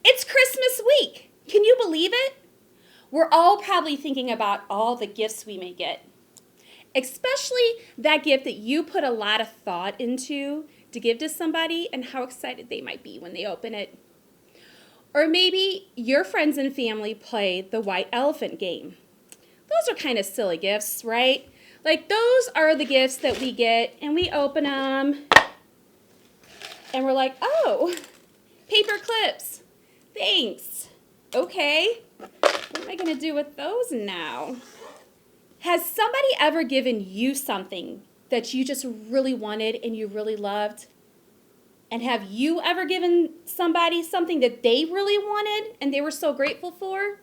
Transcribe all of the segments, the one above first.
It's Christmas week. Can you believe it? We're all probably thinking about all the gifts we may get, especially that gift that you put a lot of thought into to give to somebody and how excited they might be when they open it. Or maybe your friends and family play the white elephant game. Those are kind of silly gifts, right? Like those are the gifts that we get and we open them and we're like, oh, paper clips. Thanks. Okay. What am I going to do with those now? Has somebody ever given you something that you just really wanted and you really loved? And have you ever given somebody something that they really wanted and they were so grateful for?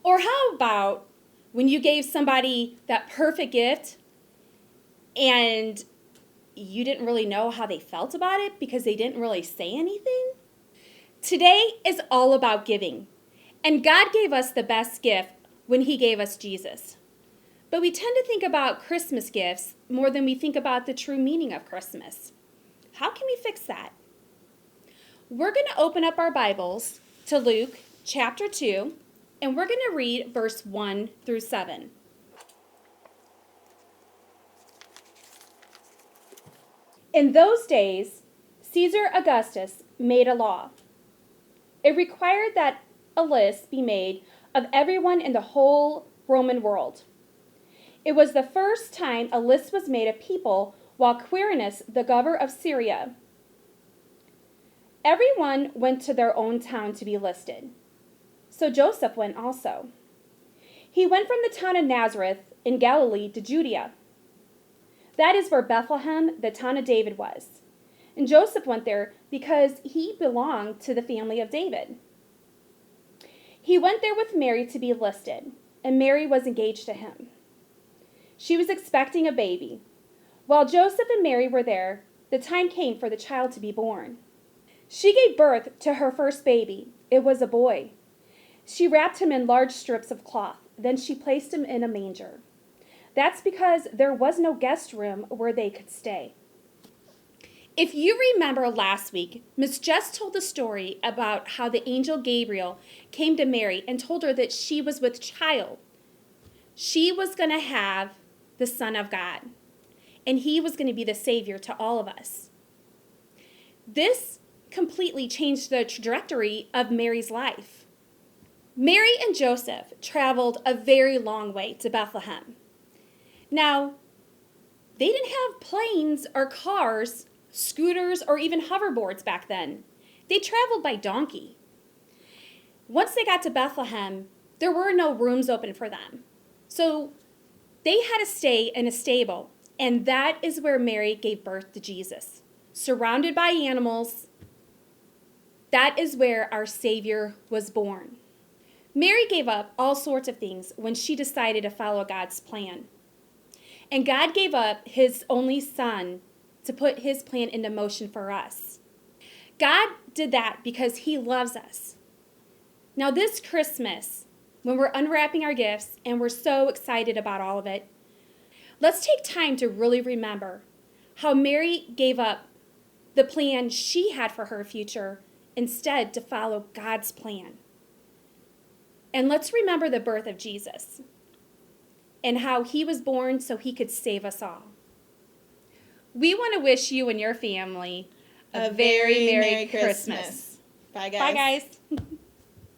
Or how about when you gave somebody that perfect gift and you didn't really know how they felt about it because they didn't really say anything? Today is all about giving. And God gave us the best gift when He gave us Jesus. But we tend to think about Christmas gifts more than we think about the true meaning of Christmas. How can we fix that? We're going to open up our Bibles to Luke chapter 2, and we're going to read verse 1 through 7. In those days, Caesar Augustus made a law. It required that a list be made of everyone in the whole Roman world. It was the first time a list was made of people while Quirinius, the governor of Syria. Everyone went to their own town to be listed. So Joseph went also. He went from the town of Nazareth in Galilee to Judea. That is where Bethlehem, the town of David, was. And Joseph went there because he belonged to the family of David. He went there with Mary to be listed, and Mary was engaged to him. She was expecting a baby. While Joseph and Mary were there, the time came for the child to be born. She gave birth to her first baby. It was a boy. She wrapped him in large strips of cloth. Then she placed him in a manger. That's because there was no guest room where they could stay. If you remember last week, Miss Jess told the story about how the angel Gabriel came to Mary and told her that she was with child. She was going to have the Son of God, and He was going to be the Savior to all of us. This completely changed the trajectory of Mary's life. Mary and Joseph traveled a very long way to Bethlehem. Now, they didn't have planes or cars, scooters, or even hoverboards back then. They traveled by donkey. Once they got to Bethlehem, there were no rooms open for them. So they had to stay in a stable, and that is where Mary gave birth to Jesus. Surrounded by animals, that is where our Savior was born. Mary gave up all sorts of things when she decided to follow God's plan. And God gave up His only Son to put His plan into motion for us. God did that because He loves us. Now this Christmas, when we're unwrapping our gifts and we're so excited about all of it, let's take time to really remember how Mary gave up the plan she had for her future instead to follow God's plan. And let's remember the birth of Jesus and how He was born so He could save us all. We want to wish you and your family a very Merry Christmas. Bye, guys. Bye, guys.